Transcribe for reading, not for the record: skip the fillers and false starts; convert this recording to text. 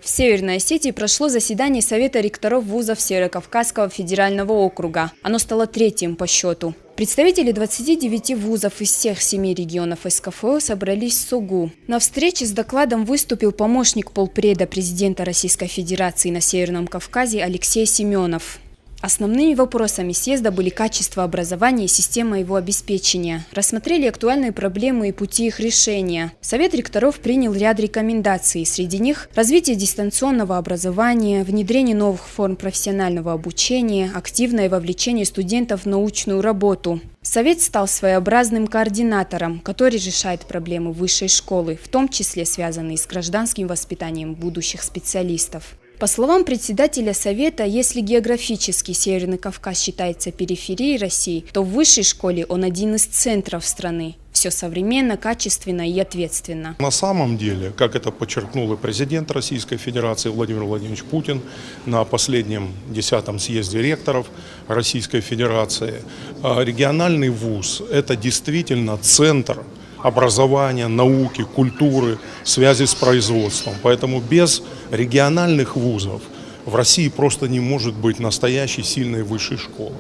В Северной Осетии прошло заседание Совета ректоров вузов Северо-Кавказского федерального округа. Оно стало третьим по счету. Представители 29 вузов из всех 7 регионов СКФО собрались в Сугу. На встрече с докладом выступил помощник полпреда президента Российской Федерации на Северном Кавказе Алексей Семенов. Основными вопросами съезда были качество образования и система его обеспечения. Рассмотрели актуальные проблемы и пути их решения. Совет ректоров принял ряд рекомендаций. Среди них развитие дистанционного образования, внедрение новых форм профессионального обучения, активное вовлечение студентов в научную работу. Совет стал своеобразным координатором, который решает проблемы высшей школы, в том числе связанные с гражданским воспитанием будущих специалистов. По словам председателя Совета, если географически Северный Кавказ считается периферией России, то в высшей школе он один из центров страны. Все современно, качественно и ответственно. На самом деле, как это подчеркнул и президент Российской Федерации Владимир Владимирович Путин на последнем 10-м съезде ректоров Российской Федерации, региональный вуз – это действительно центр образования, науки, культуры, связи с производством. Поэтому без региональных вузов в России просто не может быть настоящей сильной высшей школы.